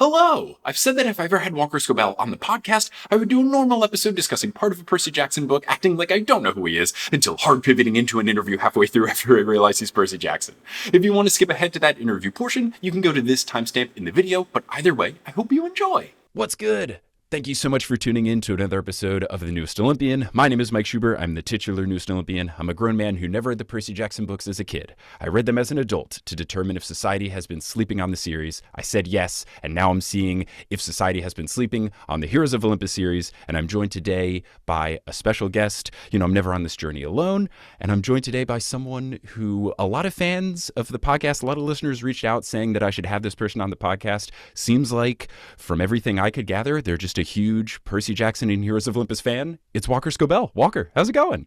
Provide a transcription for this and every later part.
Hello! I've said that if I ever had Walker Scobell on the podcast, I would do a normal episode discussing part of a Percy Jackson book, acting like I don't know who he is, until hard pivoting into an interview halfway through after I realize he's Percy Jackson. If you want to skip ahead to that interview portion, you can go to this timestamp in the video, but either way, I hope you enjoy. What's good? Thank you so much for tuning in to another episode of The Newest Olympian. My name is Mike Schubert. I'm the titular Newest Olympian. I'm a grown man who never read the Percy Jackson books as a kid. I read them as an adult to determine if society has been sleeping on the series. I said yes, and now I'm seeing if society has been sleeping on the Heroes of Olympus series, and I'm joined today by a special guest. You know, I'm never on this journey alone, and I'm joined today by someone who a lot of fans of the podcast, a lot of listeners reached out saying that I should have this person on the podcast. Seems like, from everything I could gather, they're just a huge Percy Jackson and Heroes of Olympus fan. It's Walker Scobell. Walker, how's it going?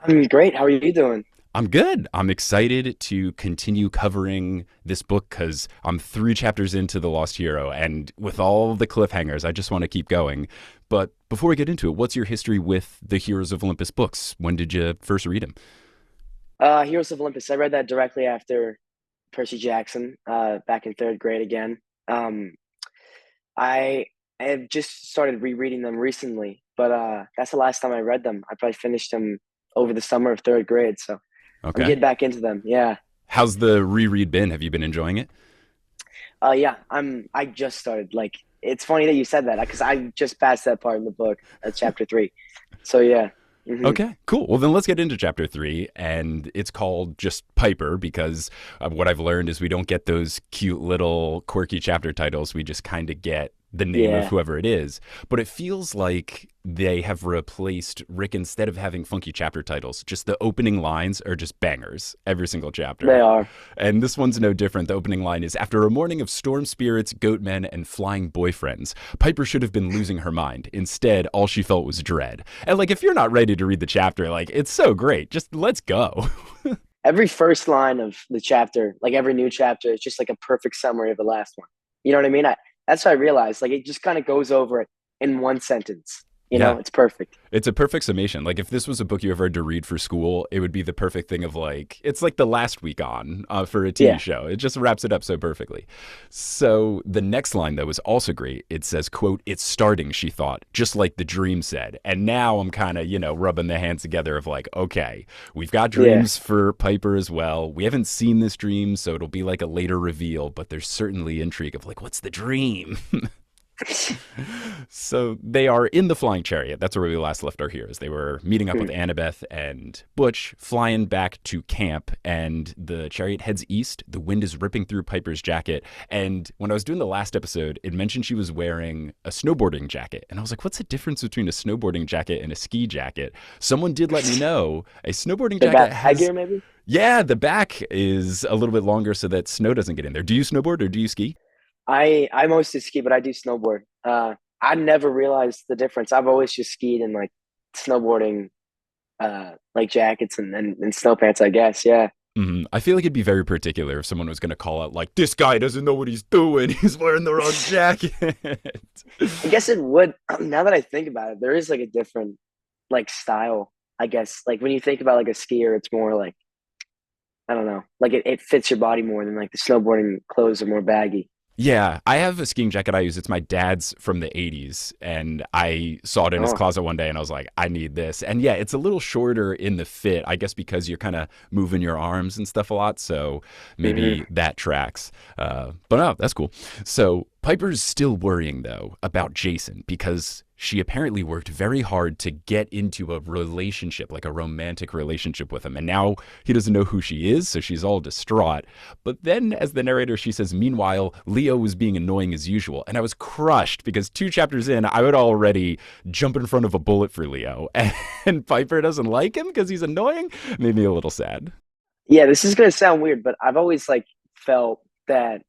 I'm great. How are you doing? I'm good. I'm excited to continue covering this book because I'm 3 chapters into The Lost Hero, and with all the cliffhangers, I just want to keep going. But before we get into it, what's your history with the Heroes of Olympus books? When did you first read them? Heroes of Olympus. I read that directly after Percy Jackson, back in 3rd grade again. I have just started rereading them recently, but that's the last time I read them. I probably finished them over the summer of 3rd grade, so Okay. I'm getting back into them. Yeah. How's the reread been? Have you been enjoying it? Yeah. I just started. Like, it's funny that you said that because I just passed that part in the book, chapter 3. So yeah. Mm-hmm. Okay, cool. Well, then let's get into chapter 3, and it's called just Piper because what I've learned is we don't get those cute little quirky chapter titles. We just kind of get the name of whoever it is. But it feels like they have replaced Rick, instead of having funky chapter titles, just the opening lines are just bangers every single chapter. They are. And this one's no different. The opening line is, after a morning of storm spirits, goat men, and flying boyfriends, Piper should have been losing her mind. Instead, all she felt was dread. And like, if you're not ready to read the chapter, like, it's so great. Just let's go. Every first line of the chapter, like every new chapter, is just like a perfect summary of the last one. You know what I mean? That's what I realized. Like, it just kind of goes over it in one sentence. You know, it's perfect. It's a perfect summation. Like, if this was a book you ever had to read for school, it would be the perfect thing of like, it's like the last week on for a TV show. It just wraps it up so perfectly. So the next line, though, is also great. It says, quote, "It's starting," she thought, just like the dream said. And now I'm kind of, rubbing the hands together of like, okay, we've got dreams for Piper as well. We haven't seen this dream, so it'll be like a later reveal, but there's certainly intrigue of like, what's the dream? So they are in the flying chariot. That's where we last left our heroes. They were meeting up with Annabeth and Butch, flying back to camp, and the chariot heads east. The wind is ripping through Piper's jacket. And when I was doing the last episode, it mentioned she was wearing a snowboarding jacket. And I was like, what's the difference between a snowboarding jacket and a ski jacket? Someone did let me know a snowboarding jacket has... headgear, maybe? Yeah, the back is a little bit longer so that snow doesn't get in there. Do you snowboard or do you ski? I mostly ski, but I do snowboard. I never realized the difference. I've always just skied in like snowboarding, like jackets and snow pants, I guess. Yeah. Mm-hmm. I feel like it'd be very particular if someone was going to call out like, this guy doesn't know what he's doing. He's wearing the wrong jacket. I guess it would. Now that I think about it, there is like a different like style, I guess. Like when you think about like a skier, it's more like, I don't know, like it fits your body more than like the snowboarding clothes are more baggy. Yeah, I have a skiing jacket I use. It's my dad's from the 80s, and I saw it in his closet one day, and I was like, I need this. And yeah, it's a little shorter in the fit, I guess because you're kind of moving your arms and stuff a lot, so maybe that tracks. But no, that's cool. So Piper's still worrying, though, about Jason because she apparently worked very hard to get into a relationship, like a romantic relationship with him. And now he doesn't know who she is, so she's all distraught. But then as the narrator, she says, meanwhile, Leo was being annoying as usual. And I was crushed because 2 chapters in, I would already jump in front of a bullet for Leo. And Piper doesn't like him because he's annoying. Made me a little sad. Yeah, this is going to sound weird, but I've always like felt that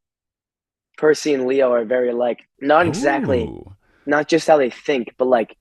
Percy and Leo are very like, not exactly... Ooh. Not just how they think, but like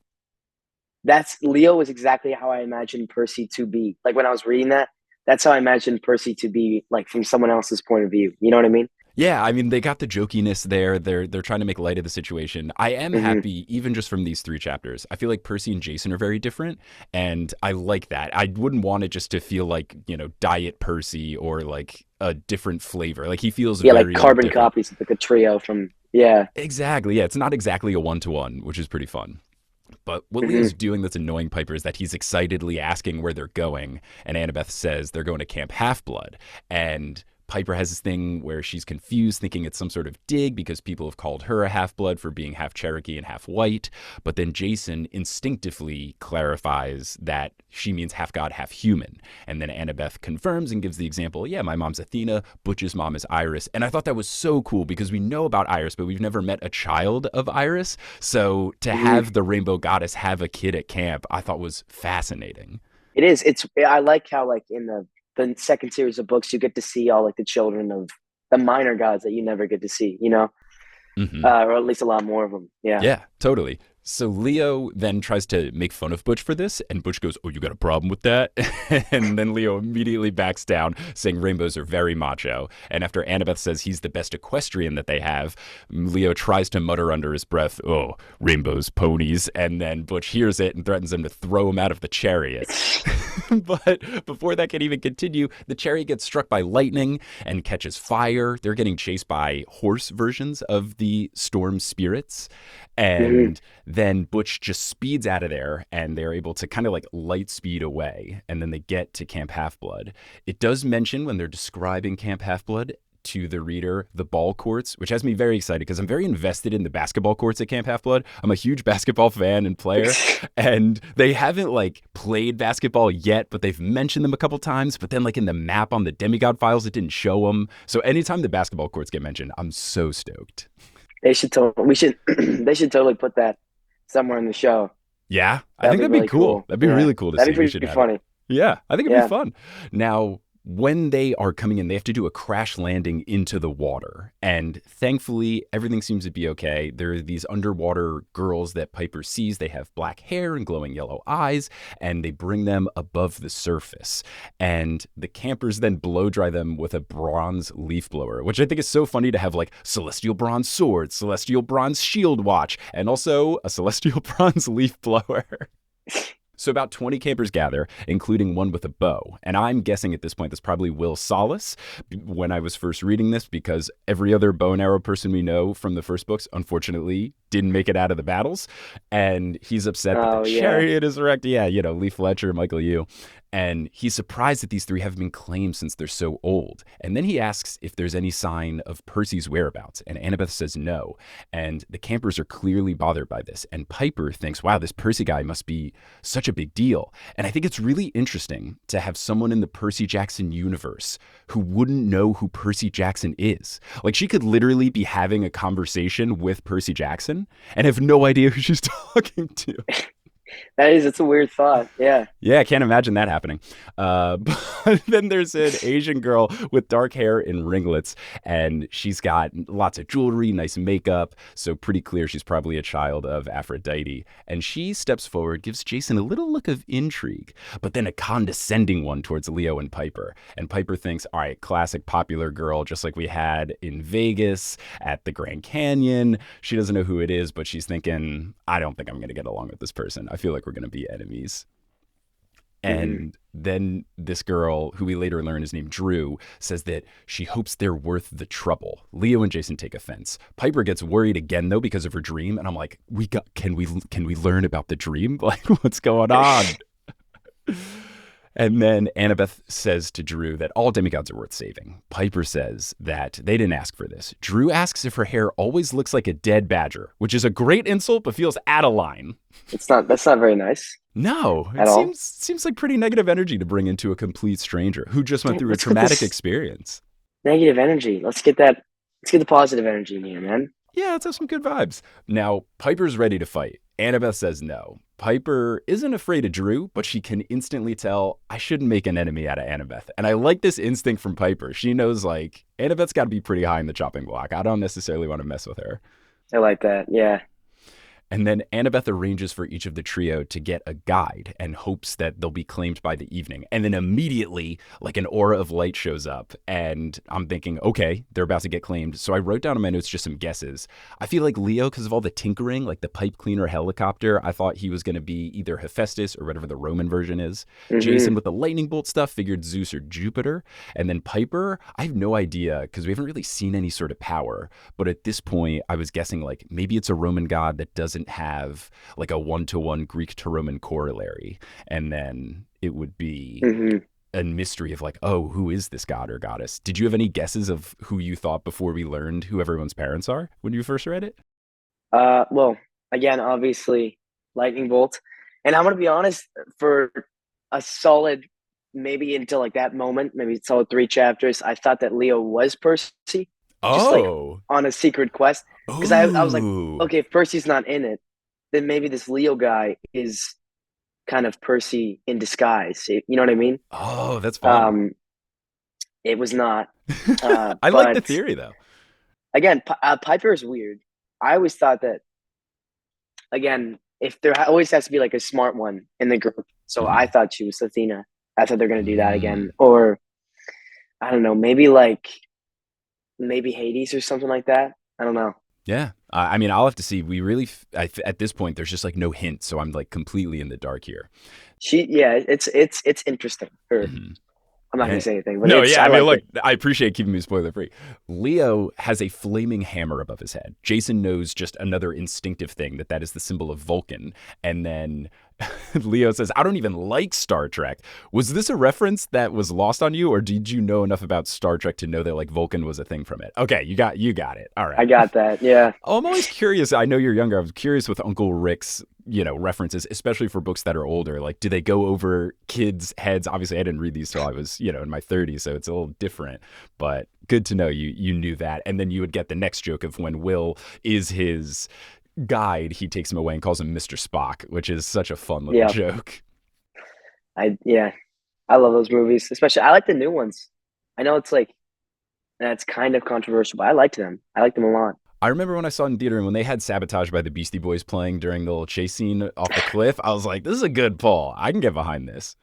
Leo is exactly how I imagined Percy to be. Like when I was reading that, that's how I imagined Percy to be, like from someone else's point of view. You know what I mean? Yeah, I mean, they got the jokiness there. They're trying to make light of the situation. I am happy, even just from these 3 chapters. I feel like Percy and Jason are very different, and I like that. I wouldn't want it just to feel like, Diet Percy or like a different flavor. Like he feels very like carbon different. copies, like a trio from Yeah. Exactly. Yeah, it's not exactly a one-to-one, which is pretty fun. But what Hmm. Leo's doing that's annoying Piper is that he's excitedly asking where they're going. And Annabeth says they're going to Camp Half-Blood. And Piper has this thing where she's confused, thinking it's some sort of dig because people have called her a half-blood for being half Cherokee and half white. But then Jason instinctively clarifies that she means half god, half human. And then Annabeth confirms and gives the example, yeah, my mom's Athena, Butch's mom is Iris. And I thought that was so cool because we know about Iris, but we've never met a child of Iris. So to Hmm. have the rainbow goddess have a kid at camp, I thought was fascinating. It is. It's. I like how like in the second series of books you get to see all like the children of the minor gods that you never get to see. Mm-hmm. Or at least a lot more of them. Yeah. Yeah, totally. So Leo then tries to make fun of Butch for this, and Butch goes, "Oh, you got a problem with that?" And then Leo immediately backs down, saying rainbows are very macho. And after Annabeth says he's the best equestrian that they have, Leo tries to mutter under his breath, "Oh, rainbows, ponies." And then Butch hears it and threatens him to throw him out of the chariot. But before that can even continue, the chariot gets struck by lightning and catches fire. They're getting chased by horse versions of the storm spirits. Hmm. And then Butch just speeds out of there and they're able to kind of like light speed away. And then they get to Camp Half Blood. It does mention when they're describing Camp Half Blood to the reader the ball courts, which has me very excited because I'm very invested in the basketball courts at Camp Half Blood. I'm a huge basketball fan and player, and they haven't like played basketball yet, but they've mentioned them a couple times. But then like in the map on the Demigod Files, it didn't show them. So anytime the basketball courts get mentioned, I'm so stoked. They should totally. We should. They should totally put that somewhere in the show. Yeah, I think That'd be that'd be really cool. cool. That'd be Yeah. really cool to That'd see. be We should pretty have it. funny. Yeah, I think it'd be Yeah. fun. Now, when they are coming in, they have to do a crash landing into the water. And thankfully, everything seems to be okay. There are these underwater girls that Piper sees. They have black hair and glowing yellow eyes, and they bring them above the surface. And the campers then blow dry them with a bronze leaf blower, which I think is so funny to have like celestial bronze sword, celestial bronze shield watch, and also a celestial bronze leaf blower. So about 20 campers gather, including one with a bow. And I'm guessing at this point that's probably Will Solace when I was first reading this, because every other bow and arrow person we know from the first books, unfortunately, didn't make it out of the battles. And he's upset that the Oh yeah. chariot is wrecked. Yeah, Lee Fletcher, Michael Yu. And he's surprised that these three haven't been claimed since they're so old. And then he asks if there's any sign of Percy's whereabouts. And Annabeth says no. And the campers are clearly bothered by this. And Piper thinks, wow, this Percy guy must be such a big deal. And I think it's really interesting to have someone in the Percy Jackson universe who wouldn't know who Percy Jackson is. Like, she could literally be having a conversation with Percy Jackson and have no idea who she's talking to. That is. It's a weird thought. Yeah. Yeah, I can't imagine that happening. But then there's an Asian girl with dark hair and ringlets, and she's got lots of jewelry, nice makeup, so pretty clear she's probably a child of Aphrodite. And she steps forward, gives Jason a little look of intrigue, but then a condescending one towards Leo and Piper. And Piper thinks, all right, classic popular girl, just like we had in Vegas at the Grand Canyon. She doesn't know who it is, but she's thinking, I don't think I'm going to get along with this person. I feel like we're going to be enemies. Hmm. And then this girl, who we later learn is named Drew, says that she hopes they're worth the trouble. Leo and Jason take offense. Piper gets worried again though because of her dream, and I'm like, can we learn about the dream? Like, what's going on? And then Annabeth says to Drew that all demigods are worth saving. Piper says that they didn't ask for this. Drew asks if her hair always looks like a dead badger, which is a great insult but feels out of line. It's not. That's not very nice No, at it all. seems like pretty negative energy to bring into a complete stranger who just went Yeah, through a let's get traumatic this experience. negative energy. Let's get that. Let's get the positive energy in here, man. Yeah, let's have some good vibes. Now, Piper's ready to fight. Annabeth says no. Piper isn't afraid of Drew, but she can instantly tell, I shouldn't make an enemy out of Annabeth. And I like this instinct from Piper. She knows, like, Annabeth's got to be pretty high in the chopping block. I don't necessarily want to mess with her. I like that. Yeah. And then Annabeth arranges for each of the trio to get a guide and hopes that they'll be claimed by the evening. And then immediately, like an aura of light shows up. And I'm thinking, okay, they're about to get claimed. So I wrote down in my notes just some guesses. I feel like Leo, because of all the tinkering, like the pipe cleaner helicopter, I thought he was going to be either Hephaestus or whatever the Roman version is. Jason with the lightning bolt stuff figured Zeus or Jupiter. And then Piper, I have no idea because we haven't really seen any sort of power. But at this point, I was guessing like maybe it's a Roman god that doesn't have like a one-to-one Greek to Roman corollary. And then it would be a mystery of like, oh, who is this god or goddess? Did you have any guesses of who you thought before we learned who everyone's parents are when you first read it? Well, again, obviously, lightning bolt. And I'm gonna be honest, for a solid, maybe until like that moment, maybe it's solid 3 chapters, I thought that Leo was Percy, just like on a secret quest. Because I was like, okay, if Percy's not in it, then maybe this Leo guy is kind of Percy in disguise. You know what I mean? Oh, that's fun. It was not. I like the theory though. Again, Piper is weird. I always thought that, again, if there always has to be like a smart one in the group. So I thought she was Athena. I thought they're going to do that again. Or, I don't know, maybe Hades or something like that. I don't know. Yeah. I mean, I'll have to see. We really, at this point, there's just like no hint. So I'm like completely in the dark here. It's interesting. I'm not going to say anything. But I appreciate keeping me spoiler free. Leo has a flaming hammer above his head. Jason knows just another instinctive thing that is the symbol of Vulcan. And then Leo says, I don't even like Star Trek. Was this a reference that was lost on you, or did you know enough about Star Trek to know that like Vulcan was a thing from it? Okay, you got it. All right. I got that. Yeah. Oh, I'm always curious. I know you're younger. I was curious with Uncle Rick's, references, especially for books that are older. Like, do they go over kids' heads? Obviously, I didn't read these till I was, in my 30s, so it's a little different. But good to know you knew that. And then you would get the next joke of when Will is his guide, he takes him away and calls him Mr. Spock, which is such a fun little joke. I love those movies, especially I like the new ones. I know it's like that's kind of controversial, but I liked them. I liked them a lot. I remember when I saw it in theater and when they had Sabotage by the Beastie Boys playing during the little chase scene off the cliff, I was like, this is a good pull. I can get behind this.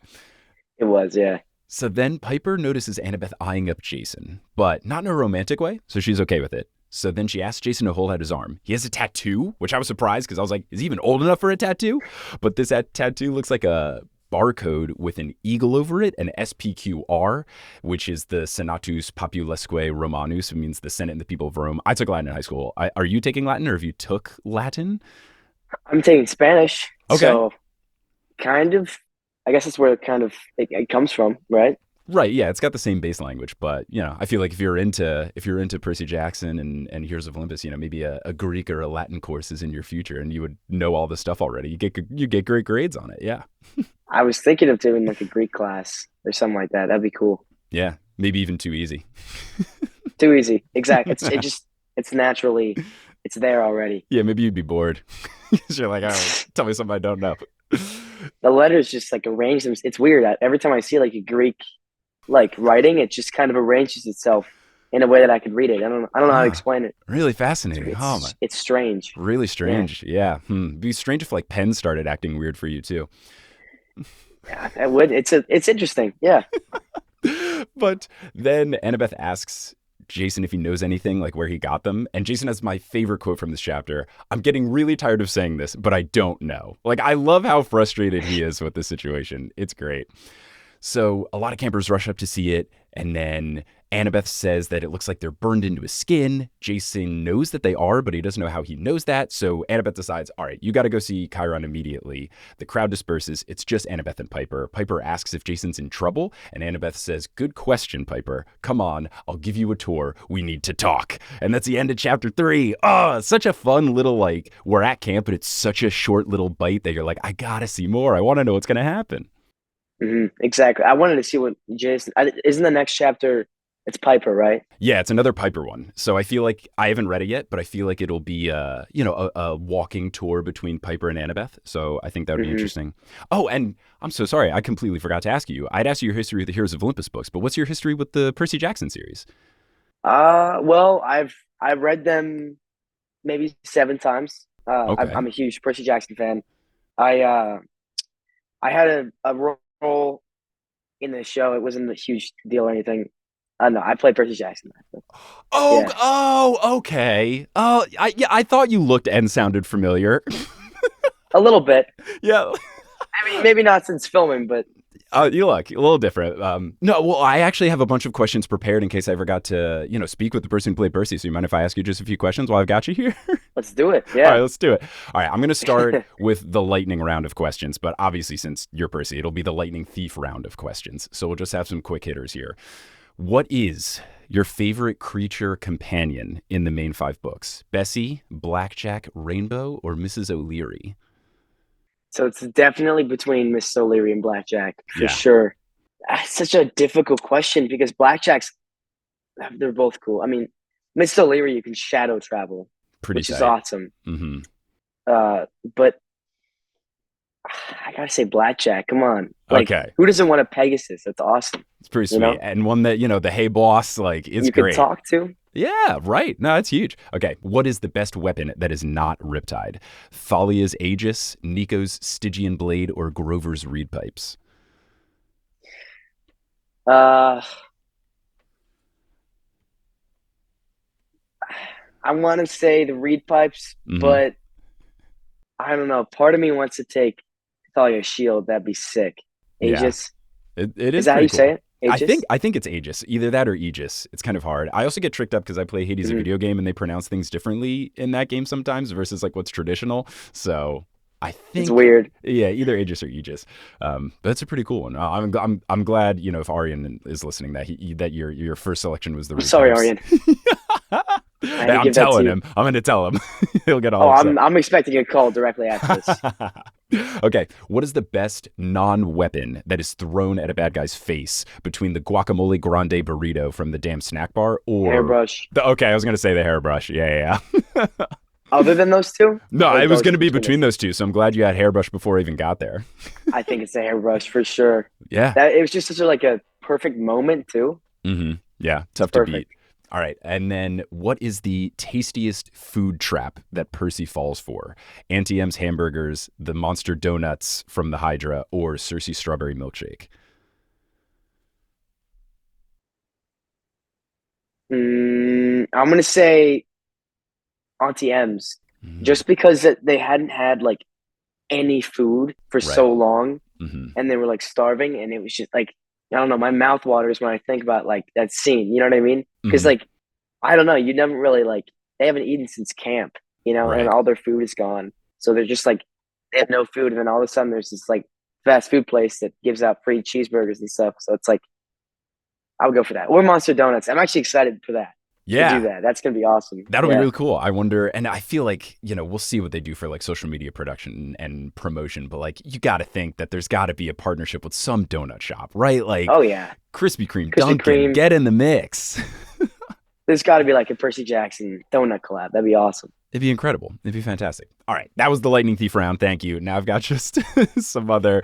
It was, yeah. So then Piper notices Annabeth eyeing up Jason, but not in a romantic way, so she's okay with it. So then she asks Jason to hold out his arm. He has a tattoo, which I was surprised because I was like, is he even old enough for a tattoo? But this tattoo looks like a barcode with an eagle over it, an SPQR, which is the Senatus Populesque Romanus. It means the Senate and the people of Rome. I took Latin in high school. Are you taking Latin, or have you took Latin? I'm taking Spanish. Okay. So kind of, I guess that's where it comes from, right? Right, yeah, it's got the same base language, but I feel like if you're into Percy Jackson and Heroes of Olympus, maybe a Greek or a Latin course is in your future, and you would know all this stuff already. You get great grades on it, yeah. I was thinking of doing like a Greek class or something like that. That'd be cool. Yeah, maybe even too easy. Too easy, exactly. It's naturally, it's there already. Yeah, maybe you'd be bored because you're like, oh, tell me something I don't know. The letters just like arrange them. It's weird. Every time I see like a Greek writing, it just kind of arranges itself in a way that I could read it. I don't know how to explain it. Really fascinating. It's strange. Really strange. Yeah. It'd be strange if like pen started acting weird for you too. Yeah, it would. It's interesting. Yeah. But then Annabeth asks Jason if he knows anything, like where he got them. And Jason has my favorite quote from this chapter. I'm getting really tired of saying this, but I don't know. Like, I love how frustrated he is with the situation. It's great. So a lot of campers rush up to see it, and then Annabeth says that it looks like they're burned into his skin. Jason knows that they are, but he doesn't know how he knows that. So Annabeth decides, all right, you got to go see Chiron immediately. The crowd disperses. It's just Annabeth and Piper. Piper asks if Jason's in trouble, and Annabeth says, good question, Piper. Come on, I'll give you a tour. We need to talk. And that's the end of chapter 3. Oh, such a fun little, we're at camp, but it's such a short little bite that you're like, I got to see more. I want to know what's going to happen. Mm-hmm, exactly. I wanted to see what Jason, isn't the next chapter, it's Piper, right? Yeah, it's another Piper one. So I feel like I haven't read it yet, but I feel like it'll be a walking tour between Piper and Annabeth. So I think that would be interesting. Oh, and I'm so sorry, I completely forgot to ask you. I'd asked you your history of the Heroes of Olympus books, but what's your history with the Percy Jackson series? Well, I've read them maybe 7 times. Okay. I'm a huge Percy Jackson fan. I uh, I had a role in the show. It wasn't a huge deal or anything. No, I played Percy Jackson. Oh, Yeah, okay. Yeah, I thought you looked and sounded familiar. a little bit. Yeah. I mean, maybe not since filming, but You look a little different. No, well, I actually have a bunch of questions prepared in case I ever got to, speak with the person who played Percy. So you mind if I ask you just a few questions while I've got you here? let's do it. All right, Yeah. let's do it. All right, I'm going to start with the lightning round of questions, but obviously, since you're Percy, it'll be the lightning thief round of questions. So we'll just have some quick hitters here. What is your favorite creature companion in the main 5 books? Bessie, Blackjack, Rainbow, or Mrs. O'Leary? So it's definitely between Miss O'Leary and Blackjack for Yeah, sure. That's such a difficult question because Blackjack's they're both cool. I mean, Miss O'Leary you can shadow travel, pretty which is tight. awesome. Mm-hmm. But I gotta say Blackjack. Come on, like Okay, who doesn't want a Pegasus? That's awesome. it's pretty You sweet. know, And one that, the hey boss, like, it's you could great. talk to. Yeah, right. No, it's huge. Okay, what is the best weapon that is not Riptide? Thalia's Aegis, Nico's Stygian Blade, or Grover's Reed Pipes? Uh, I want to say the reed pipes, Mm-hmm. but I don't know. Part of me wants to take Thalia's shield. That'd be sick. Yeah, Aegis. it Is is that how pretty you say cool. it? I think Aegis? I think it's Aegis, either that or Aegis. It's kind of hard. I also get tricked up because I play Hades, a Mhm. video game, and they pronounce things differently in that game sometimes versus like what's traditional. So I It's think, weird. yeah, either Aegis or Aegis. But that's a pretty cool one. I'm glad, if Arian is listening, that your first selection was the I'm Reed sorry, Pipes. Arian. I had to I'm give that to telling you. him. I'm going to tell him. He'll get all Oh, upset. I'm expecting a call directly after this. Okay, what is the best non-weapon that is thrown at a bad guy's face between the guacamole grande burrito from the damn snack bar or Hairbrush. the okay, I was gonna say the hairbrush. Yeah. Other than those two, No, or it was those gonna are be between between us. those two, so I'm glad you had hairbrush before I even got there. I think it's a hairbrush for sure. Yeah. That it was just such a like a perfect moment too. Yeah, It's tough to beat. perfect. All right, and then what is the tastiest food trap that Percy falls for? Auntie M's hamburgers, the monster donuts from the Hydra, or Cersei's strawberry milkshake? I'm gonna say Auntie M's, Mm, just because they hadn't had like any food for right. so long, hmm and they were like starving, and it was just like I don't know. My mouth waters when I think about like that scene. You know what I mean? Because hmm like I don't know. You never really like they haven't eaten since camp, and Right. all their food is gone. So they're just like they have no food, and then all of a sudden there's this like fast food place that gives out free cheeseburgers and stuff. So it's like I would go for that or Monster Donuts. I'm actually excited for that to do Yeah. that. That's gonna be awesome. That'll be Yeah. really cool. I wonder, and I feel like, we'll see what they do for like social media production and promotion, but like, you got to think that there's got to be a partnership with some donut shop, right? Like Oh yeah. Krispy Kreme, Krispy Dunkin', Kreme. get in the mix. There's got to be like a Percy Jackson donut collab. That'd be awesome. It'd be incredible. It'd be fantastic. All right, that was the lightning thief round. Thank you. Now I've got just some other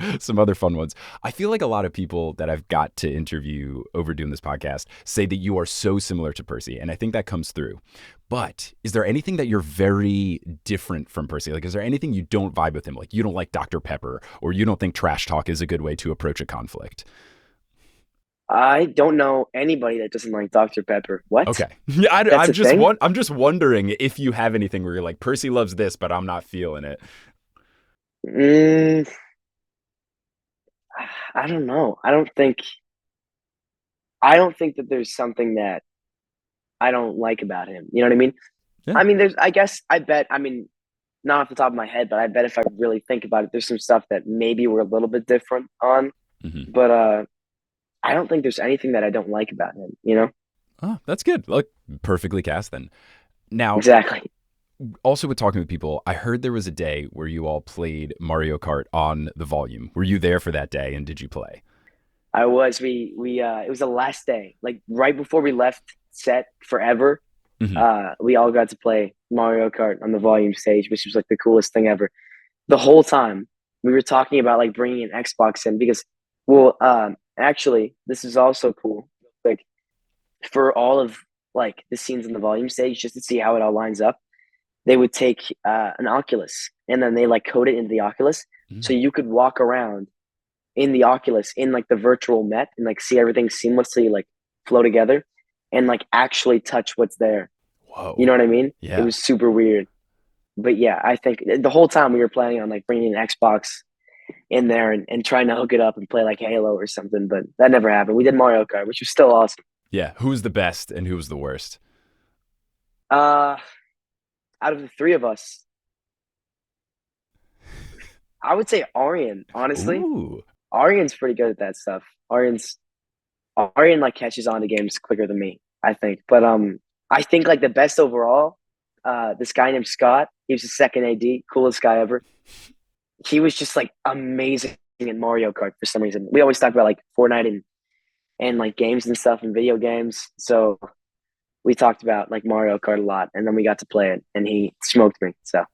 fun ones. I feel like a lot of people that I've got to interview over doing this podcast say that you are so similar to Percy, and I think that comes through. But is there anything that you're very different from Percy? Like, is there anything you don't vibe with him? Like, you don't like Dr. Pepper, or you don't think trash talk is a good way to approach a conflict? I don't know anybody that doesn't like Dr. Pepper. What? Okay. Yeah, That's I'm a just thing? I'm just wondering if you have anything where you're like Percy loves this, but I'm not feeling it. Mm, I don't know. I don't think that there's something that I don't like about him. You know what I mean? Yeah. I mean, I guess, I bet, I mean, not off the top of my head, but I bet if I really think about it, there's some stuff that maybe we're a little bit different on. hmm But I don't think there's anything that I don't like about him? Oh, that's good. Look, perfectly cast then. Now, Exactly. also with talking with people, I heard there was a day where you all played Mario Kart on the volume. Were you there for that day and did you play? I was. It was the last day, like right before we left set forever. hmm We all got to play Mario Kart on the volume stage, which was like the coolest thing ever. The whole time we were talking about like bringing an Xbox in because, well, actually, this is also cool. For all of like the scenes in the volume stage just to see how it all lines up. they would take an Oculus and then they like code it into the Oculus, so Mm. you could walk around in the Oculus in like the virtual Met and like see everything seamlessly like flow together and like actually touch what's there. You know Whoa. what I mean? It Yeah. was super weird. But yeah, I think the whole time we were planning on like bringing an Xbox in there and trying to hook it up and play like Halo or something, but that never happened. We did Mario Kart, which was still awesome. Yeah. Who was the best and who was the worst? Uh, Out of the three of us, I would say Aryan, honestly. Ooh. Aryan's pretty good at that stuff. Aryan like catches on to games quicker than me, I think. But I think like the best overall, this guy named Scott, he was the second AD, coolest guy ever. He was just like amazing in Mario Kart for some reason. We always talk about like Fortnite and like games and stuff and video games. So we talked about like Mario Kart a lot, and then we got to play it, and he smoked me. So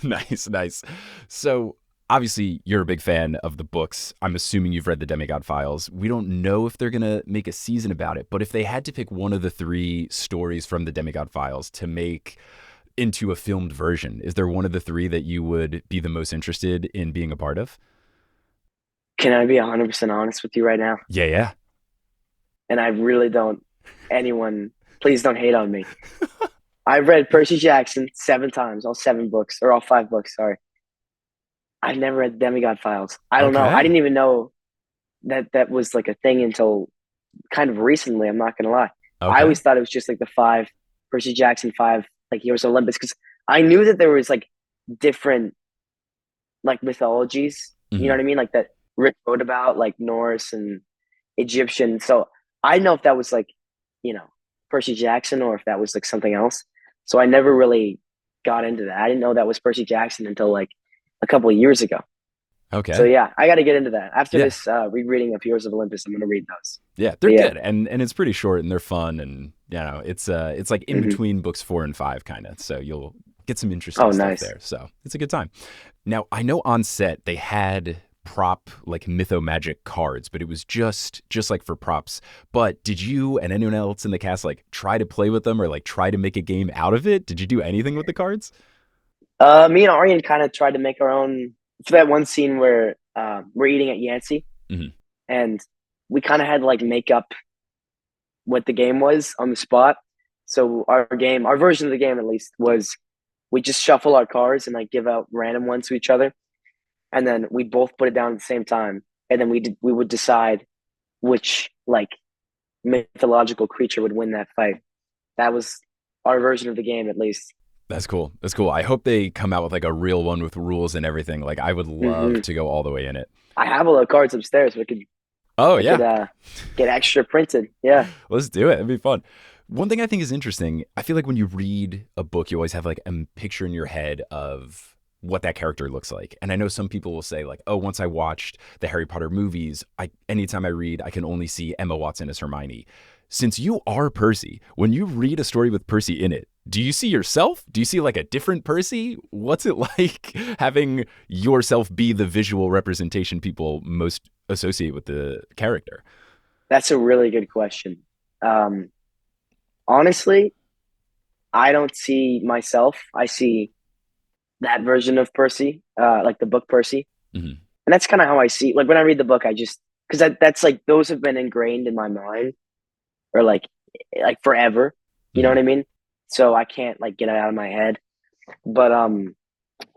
Nice, nice. So obviously you're a big fan of the books. I'm assuming you've read the Demigod Files. We don't know if they're gonna make a season about it, but if they had to pick one of the three stories from the Demigod Files to make into a filmed version, is there one of the three that you would be the most interested in being a part of? can I be 100% honest with you right now? Yeah, yeah. And I really don't. Anyone, please don't hate on me. I've read Percy Jackson 7 times, all 7 books, or all 5 books. Sorry, I've never read Demigod Files. I don't know. I Okay. didn't even know that that was like a thing until kind of recently. I'm not gonna lie. I Okay. always thought it was just like the five Percy Jackson five like Heroes of Olympus because I knew that there was like different like mythologies. You know Hmm. what I mean? Like that Rick wrote about like Norse and Egyptian. So I know if that was like you know Percy Jackson or if that was like something else. So I never really got into that. I didn't know that was Percy Jackson until like a couple of years ago. So Okay. yeah, I got to get into that after Yeah. this rereading of Heroes of Olympus. I'm gonna read those. Yeah, they're But yeah, good, and it's pretty short, and they're fun, and it's like in hmm between books 4 and 5, kind of. So you'll get some interesting oh stuff nice. there. So it's a good time. Now I know on set they had prop like mythomagic cards, but it was just like for props. But did you and anyone else in the cast like try to play with them or like try to make a game out of it? Did you do anything with the cards? Me and Aryan kind of tried to make our own for that one scene where we're eating at Yancey, Hmm. and we kind of had to like make up what the game was on the spot. So our version of the game at least was we just shuffle our cards and like give out random ones to each other, and then we both put it down at the same time, and then we would decide which like mythological creature would win that fight. That was our version of the game at least. That's cool. That's cool. I hope they come out with like a real one with rules and everything. Like I would love hmm to go all the way in it. I have all the cards upstairs. Oh I could yeah, get extra printed. Yeah. let's do it. It'd be fun. One thing I think is interesting, I feel like when you read a book, you always have like a picture in your head of what that character looks like. And I know some people will say like, "Oh, once I watched the Harry Potter movies, I anytime I read, I can only see Emma Watson as Hermione." Since you are Percy, when you read a story with Percy in it, do you see yourself? Do you see like a different Percy? What's it like having yourself be the visual representation people most associate with the character? That's a really good question. Um, Honestly, I don't see myself. I see that version of Percy, like the book Percy, Hmm. and that's kind of how I see. Like when I read the book, I just because that's like those have been ingrained in my mind or like forever. You know what Hmm. I mean? So I can't like get it out of my head. But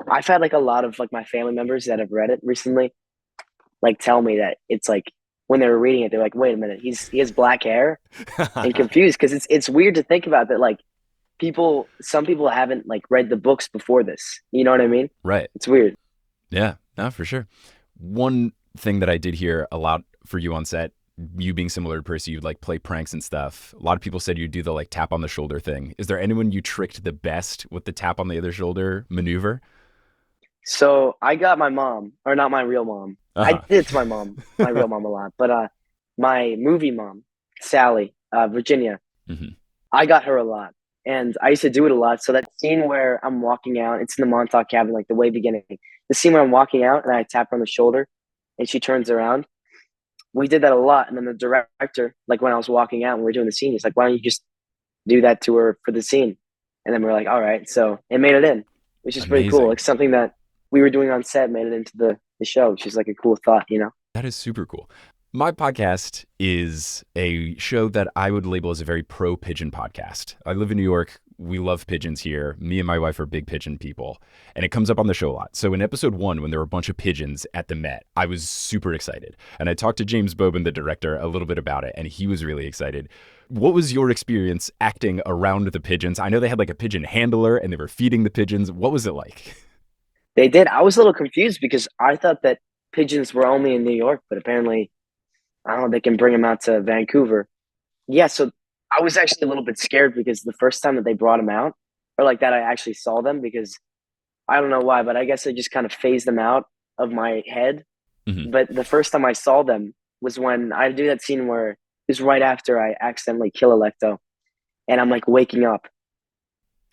I've had like a lot of like my family members that have read it recently, like tell me that it's like when they were reading it, they're like, "Wait a minute, he has black hair," and confused because it's weird to think about that. Like some people haven't like read the books before this. You know what I mean? Right. It's weird. Yeah, no, for sure. One thing that I did hear a lot for you on set, you being similar to Percy, you'd like play pranks and stuff. A lot of people said you do the like tap on the shoulder thing. Is there anyone you tricked the best with the tap on the other shoulder maneuver? So I got my mom, or not my real mom. Uh I huh. did it to my mom, my real mom a lot, but my movie mom, Sally, Virginia, Hmm. I got her a lot, and I used to do it a lot. So that scene where I'm walking out, it's in the Montauk cabin, like the way beginning. The scene where I'm walking out and I tap her on the shoulder, and she turns around. We did that a lot, and then the director, like when I was walking out and we were doing the scene, he's like, "Why don't you just do that to her for the scene?" And then we were like, all right, so it made it in, which is pretty cool. Amazing. Like something that we were doing on set made it into the show, which is like a cool thought, you know? That is super cool. My podcast is a show that I would label as a very pro pigeon podcast. I live in New York. We love pigeons here. Me and my wife are big pigeon people, and it comes up on the show a lot. So in episode 1, when there were a bunch of pigeons at the Met, I was super excited. And I talked to James Bobin, the director, a little bit about it, and he was really excited. What was your experience acting around the pigeons? I know they had like a pigeon handler and they were feeding the pigeons. What was it like? They did. I was a little confused because I thought that pigeons were only in New York, but apparently, I don't know, they can bring them out to Vancouver. Yeah, so I was actually a little bit scared because the first time that they brought them out, or like that I actually saw them, because I don't know why, but I guess I just kind of phased them out of my head. Hmm. But the first time I saw them was when I do that scene where it was right after I accidentally kill Electo, and I'm like waking up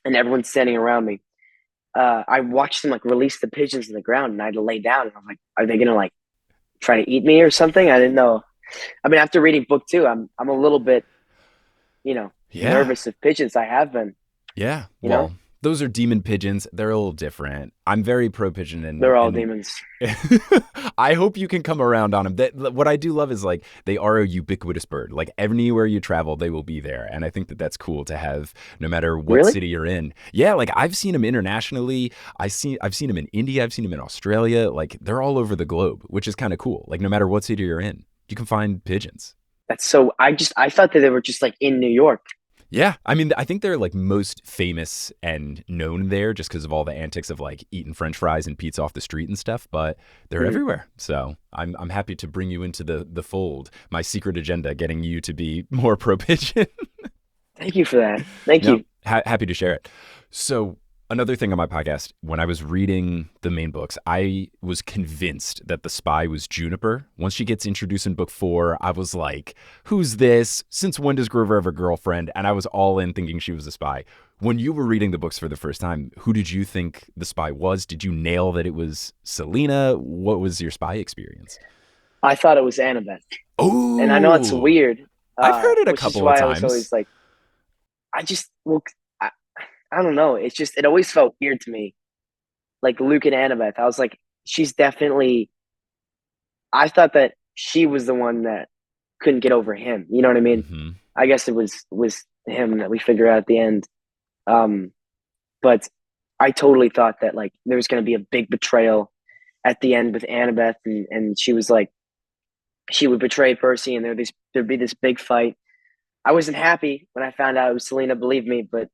and everyone's standing around me. I watched them like release the pigeons in the ground, and I had to lay down. And I'm like, are they gonna like try to eat me or something? I didn't know. I mean, after reading book 2, I'm a little bit, Yeah. nervous of pigeons. I have been, Yeah. you know, Well, those are demon pigeons. They're a little different. I'm very pro pigeon, they're all and demons. I hope you can come around on them. What I do love is like they are a ubiquitous bird. Like anywhere you travel, they will be there, and I think that that's cool to have, no matter what Really? city you're in. Yeah, like I've seen them internationally. I've seen them in India. I've seen them in Australia. Like they're all over the globe, which is kind of cool. Like no matter what city you're in, you can find pigeons. That's so. I thought that they were just like in New York. Yeah, I mean, I think they're like most famous and known there just because of all the antics of like eating French fries and pizza off the street and stuff. But they're Mhm. everywhere, so I'm happy to bring you into the fold. My secret agenda, getting you to be more pro pigeon. Thank you for that. Thank No, you. happy to share it. So, another thing on my podcast, when I was reading the main books, I was convinced that the spy was Juniper. Once she gets introduced in book 4, I was like, who's this? Since when does Grover have a girlfriend? And I was all in thinking she was a spy. When you were reading the books for the first time, who did you think the spy was? Did you nail that it was Selena? What was your spy experience? I thought it was Annabeth, and I know it's Oh, weird, I've heard it a which is couple of why I was times. always like, I just well, I, I don't know. It's just it always felt weird to me, like Luke and Annabeth. I was like, she's definitely. I thought that she was the one that couldn't get over him. You know what I mean? Hmm. I guess it was him that we figure out at the end. Um, but I totally thought that like there was going to be a big betrayal at the end with Annabeth, and she was like she would betray Percy, and there'd be this big fight. I wasn't happy when I found out it was Selena, believe me, but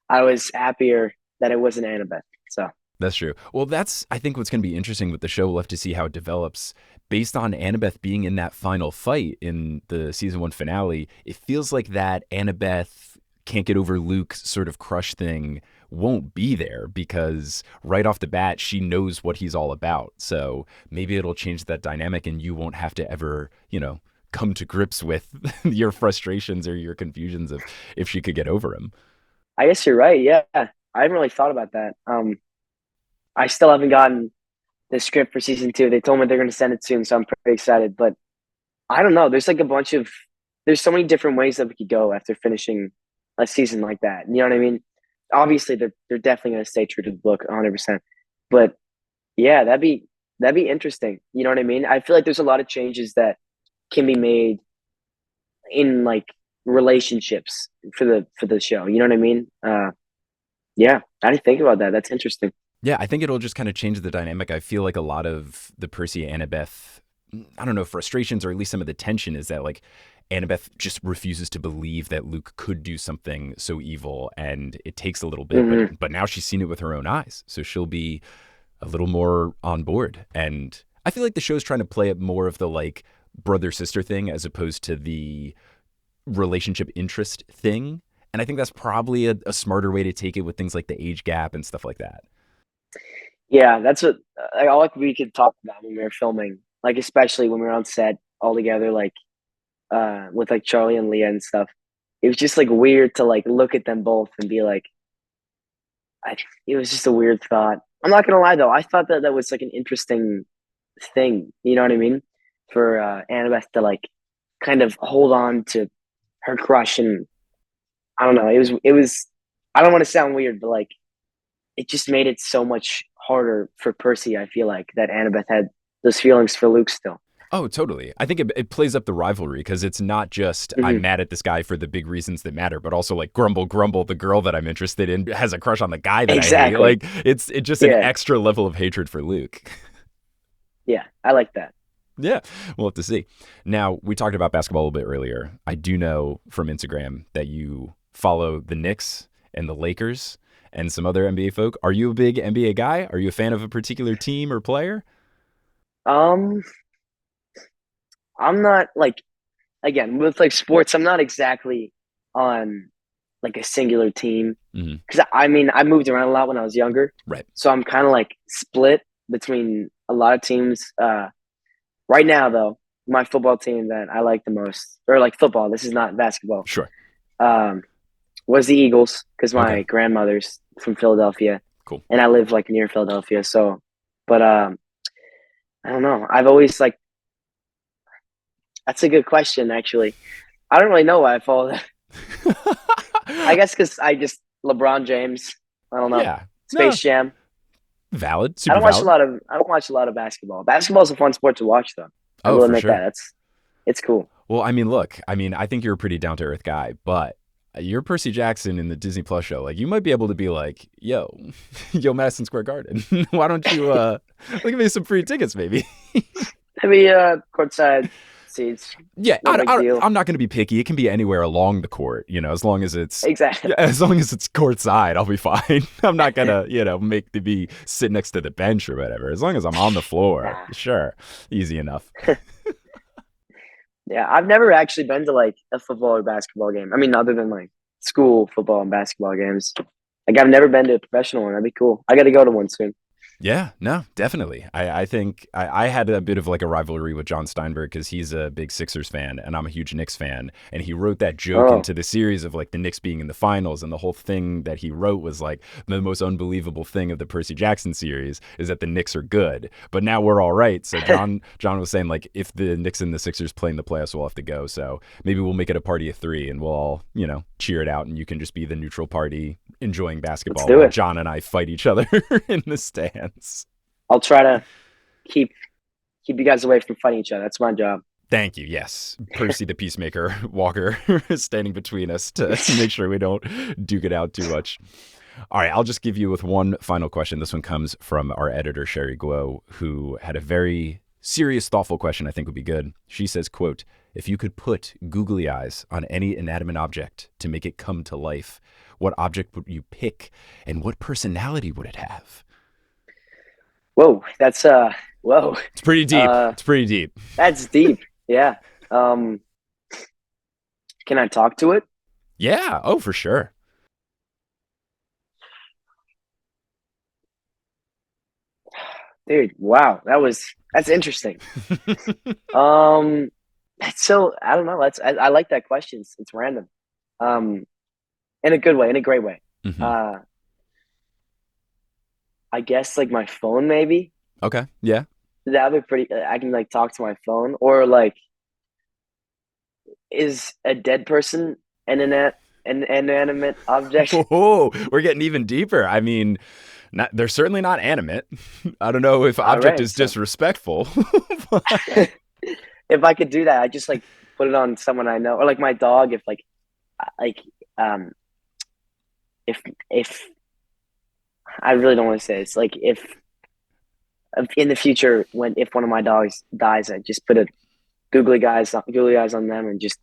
I was happier that it wasn't Annabeth. So That's true. Well, that's, I think, what's going to be interesting with the show. We'll have to see how it develops. Based on Annabeth being in that final fight in the season 1 finale, it feels like that Annabeth can't get over Luke sort of crush thing won't be there because right off the bat, she knows what he's all about. So maybe it'll change that dynamic and you won't have to ever, come to grips with your frustrations or your confusions of if she could get over him. I guess you're right. Yeah, I haven't really thought about that. I still haven't gotten the script for season 2. They told me they're going to send it soon, so I'm pretty excited. But I don't know. There's like a bunch of there's so many different ways that we could go after finishing a season like that. You know what I mean? Obviously, they're definitely going to stay true to the book 100%. But yeah, that'd be interesting. You know what I mean? I feel like there's a lot of changes that can be made in like relationships for the show. You know what I mean? Yeah, I didn't think about that. That's interesting. Yeah, I think it'll just kind of change the dynamic. I feel like a lot of the Percy Annabeth, I don't know, frustrations or at least some of the tension is that like Annabeth just refuses to believe that Luke could do something so evil, and it takes a little bit, but Hmm. but now she's seen it with her own eyes, so she'll be a little more on board. And I feel like the show's trying to play up more of the like brother sister thing as opposed to the relationship interest thing. And I think that's probably a smarter way to take it with things like the age gap and stuff like that. Yeah, that's what like, all like we could talk about when we were filming, like especially when we were on set all together, like with like Charlie and Leah and stuff. It was just like weird to like look at them both and be like, it was just a weird thought. I'm not gonna lie though, I thought that that was like an interesting thing. You know what I mean? For Annabeth to like kind of hold on to her crush, and I don't know. It was I don't want to sound weird, but like it just made it so much harder for Percy. I feel like that Annabeth had those feelings for Luke still. Oh, totally. I think it plays up the rivalry because it's not just I'm Hmm. mad at this guy for the big reasons that matter, but also like grumble, grumble. The girl that I'm interested in has a crush on the guy that I hate. Exactly. Like it's just an Yeah. extra level of hatred for Luke. Yeah. I like that. Yeah, we'll have to see. Now, we talked about basketball a little bit earlier. I do know from Instagram that you follow the Knicks and the Lakers and some other NBA folk. Are you a big NBA guy? Are you a fan of a particular team or player? Um, I'm not like again with like sports. I'm not exactly on like a singular team Hmm. because I mean I moved around a lot when I was younger, Right. so I'm kind of like split between a lot of teams. Right now though, my football team that I like the most, or like football. This is not basketball. Sure. Um, was the Eagles because Okay. my grandmother's from Philadelphia Cool. and I live like near Philadelphia. So, but I don't know. I've always like that's a good question actually. I don't really know why I follow that. I guess because I just LeBron James. I don't know. Yeah. No. Space Jam. Valid. I Super don't watch a valid. lot of. I don't watch a lot of basketball. Basketball is a fun sport to watch, though. I Oh, will for admit that. sure. It's cool. Well, I mean, look, I think you're a pretty down to earth guy, but you're Percy Jackson in the Disney Plus show. Like, you might be able to be like, yo, yo, Madison Square Garden. Why don't you give me some free tickets, maybe? Maybe courtside seats. Yeah, No big deal. I'm not going to be picky. It can be anywhere along the court, as long as it's Exactly. yeah, as long as it's courtside, I'll be fine. I'm not gonna, make to be sit next to the bench or whatever. As long as I'm on the floor, Nah. sure, easy enough. Yeah, I've never actually been to like a football or basketball game. I mean, other than like school football and basketball games. Like I've never been to a professional one. That'd be cool. I got to go to one soon. Yeah, no, definitely. I think I had a bit of like a rivalry with John Steinberg because he's a big Sixers fan and I'm a huge Knicks fan. And he wrote that joke Oh, into the series of like the Knicks being in the finals. And the whole thing that he wrote was like the most unbelievable thing of the Percy Jackson series is that the Knicks are good. But now we're all right. So John was saying like if the Knicks and the Sixers play in the playoffs, we'll have to go. So maybe we'll make it a party of three and we'll all, cheer it out and you can just be the neutral party enjoying let's basketball do while it. John and I fight each other in the stands. I'll try to keep keep you guys away from fighting each other. That's my job. Thank you. Yes. Percy the Peacemaker Walker is standing between us to make sure we don't duke it out too much. All right. I'll just give you with one final question. This one comes from our editor, Sherry Guo, who had a very serious, thoughtful question I think would be good. She says, quote, if you could put googly eyes on any inanimate object to make it come to life, what object would you pick and what personality would it have? Whoa, that's whoa. It's pretty deep. Uh, It's pretty deep. that's deep. Yeah. Um, can I talk to it? Yeah. Oh, for sure. Dude, wow. That's interesting. Um, that's so I don't know. I like that question. It's random. Um, in a good way, in a great way. Hmm. Uh, I guess like my phone maybe. Okay. Yeah. That'd be pretty. I can like talk to my phone, or like, is a dead person an inanimate object? Oh, we're getting even deeper. I mean, they're certainly not animate. I don't know if All object right, is so disrespectful. if I could do that, I just like put it on someone I know, or like my dog. If like um if if I really don't want to say it's like if in the future when if one of my dogs dies, I just put a googly eyes on them and just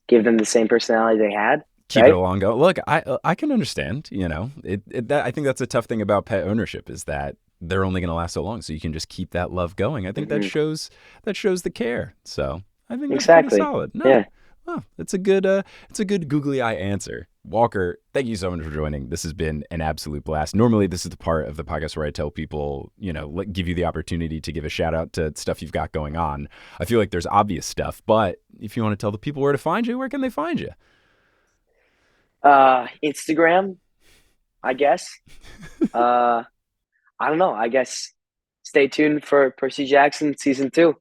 give them the same personality they had, Keep it right? along. Go. Look, I can understand. I think that's a tough thing about pet ownership is that they're only going to last so long. So you can just keep that love going. I think Hmm. that shows the care. So I think that's pretty Exactly. solid. No, Yeah. well, it's a good googly eye answer. Walker, thank you so much for joining. This has been an absolute blast. Normally, this is the part of the podcast where I tell people, give you the opportunity to give a shout out to stuff you've got going on. I feel like there's obvious stuff, but if you want to tell the people where to find you, where can they find you? Instagram, I guess. Uh, I don't know. I guess stay tuned for Percy Jackson season 2.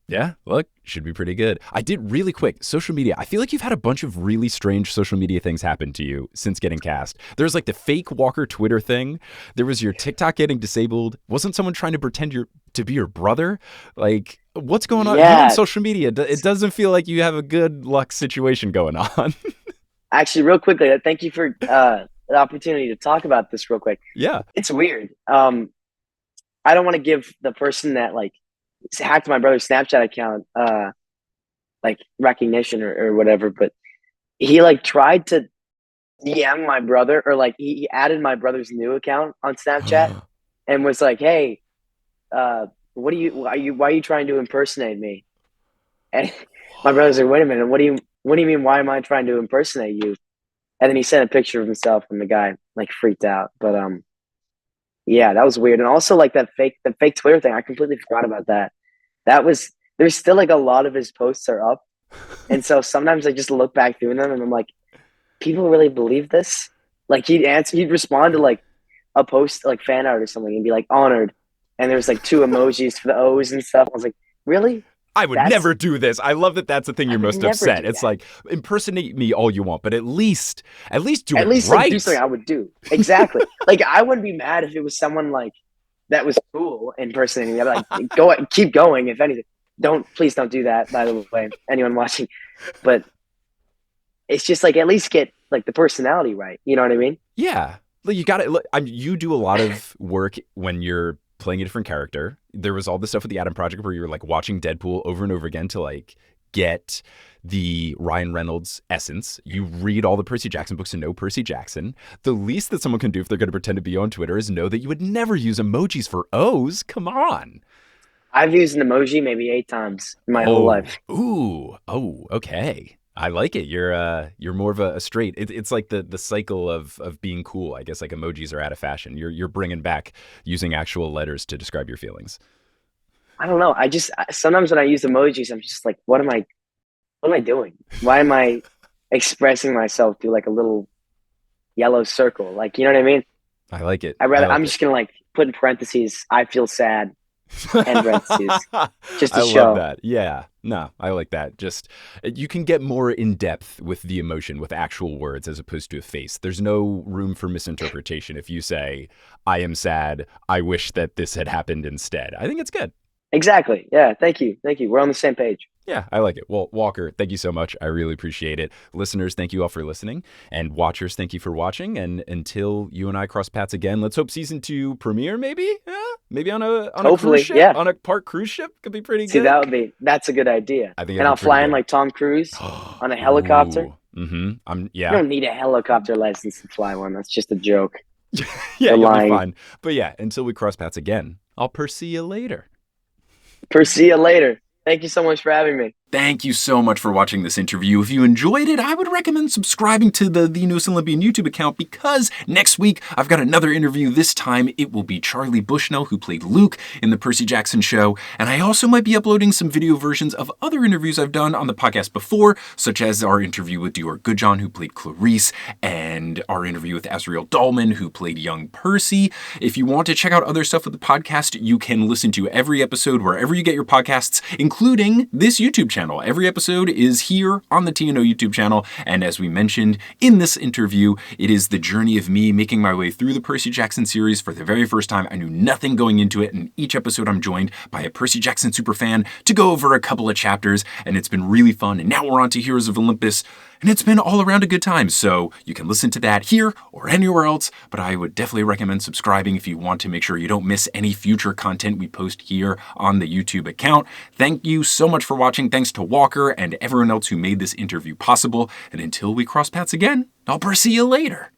Yeah, look, should be pretty good. I did really quick, social media. I feel like you've had a bunch of really strange social media things happen to you since getting cast. There's like the fake Walker Twitter thing. There was your TikTok getting disabled. Wasn't someone trying to pretend to be your brother? Like, what's going on? You on Yeah, social media, it doesn't feel like you have a good luck situation going on. actually, real quickly, thank you for the opportunity to talk about this real quick. Yeah. It's weird. I don't want to give the person that like hacked my brother's Snapchat account like recognition or whatever, but he like tried to DM my brother, or like he added my brother's new account on Snapchat and was like, "Hey, why are you trying to impersonate me?" And my brother's like, "Wait a minute, what do you mean? Why am I trying to impersonate you?" And then he sent a picture of himself, and the guy like freaked out. But yeah, that was weird. And also like the fake Twitter thing, I completely forgot about that. There's still like a lot of his posts are up, and so sometimes I just look back through them and I'm like, people really believe this? Like he'd respond to like a post like fan art or something and be like honored, and there's like two emojis for the O's and stuff. I was like, really? I would That's never do this. I love that that's the thing I you're would most never upset. do It's that. like, impersonate me all you want, but at least do At it least like do something right. I would do. Exactly. Like I wouldn't be mad if it was someone like that was cool impersonating me. I'd be like, keep going. If anything, please don't do that. By the way, anyone watching, but it's just like at least get like the personality right. You know what I mean? Yeah. Like you got it. You do a lot of work when you're playing a different character. There was all this stuff with the Adam Project where you were like watching Deadpool over and over again to like get the Ryan Reynolds essence. You read all the Percy Jackson books to know Percy Jackson. The least that someone can do if they're going to pretend to be on Twitter is know that you would never use emojis for O's. Come on. I've used an emoji maybe 8 times in my whole Oh, life. ooh, oh, okay. I like it. You're more of a straight. It's like the cycle of being cool. I guess like emojis are out of fashion. You're bringing back using actual letters to describe your feelings. I don't know. Sometimes when I use emojis, I'm just like, what am I doing? Why am I expressing myself through like a little yellow circle? Like, you know what I mean? I like it. I'm just gonna like put in parentheses, I feel sad, end parentheses, just I to love show. that. Yeah. No, I like that. Just you can get more in depth with the emotion with actual words as opposed to a face. There's no room for misinterpretation if you say, I am sad. I wish that this had happened instead. I think it's good. Exactly. Yeah. Thank you. Thank you. We're on the same page. Yeah, I like it. Well, Walker, thank you so much. I really appreciate it. Listeners, thank you all for listening. And watchers, thank you for watching. And until you and I cross paths again, let's hope season 2 premiere maybe? Yeah, maybe on a cruise Hopefully. ship? Yeah. On a park cruise ship? Could be pretty See, good. that's a good idea. I think And it'd I'll be pretty fly in good. like Tom Cruise on a helicopter. Ooh. Mm-hmm. You Yeah. don't need a helicopter license to fly one. That's just a joke. Yeah, You're you'll lying. be fine. But yeah, until we cross paths again, I'll pursue you later. See you later. Thank you so much for having me. Thank you so much for watching this interview. If you enjoyed it, I would recommend subscribing to the Newest Olympian YouTube account because next week I've got another interview. This time it will be Charlie Bushnell, who played Luke in the Percy Jackson show. And I also might be uploading some video versions of other interviews I've done on the podcast before, such as our interview with Dior Goodjohn, who played Clarice, and our interview with Azriel Dahlman, who played young Percy. If you want to check out other stuff with the podcast, you can listen to every episode wherever you get your podcasts, including this YouTube channel. Every episode is here on the TNO YouTube channel, and as we mentioned in this interview, it is the journey of me making my way through the Percy Jackson series for the very first time. I knew nothing going into it, and each episode I'm joined by a Percy Jackson superfan to go over a couple of chapters, and it's been really fun. And now we're on to Heroes of Olympus, and it's been all around a good time. So you can listen to that here or anywhere else, but I would definitely recommend subscribing if you want to make sure you don't miss any future content we post here on the YouTube account. Thank you so much for watching. Thanks to Walker and everyone else who made this interview possible. And until we cross paths again, I'll see you later.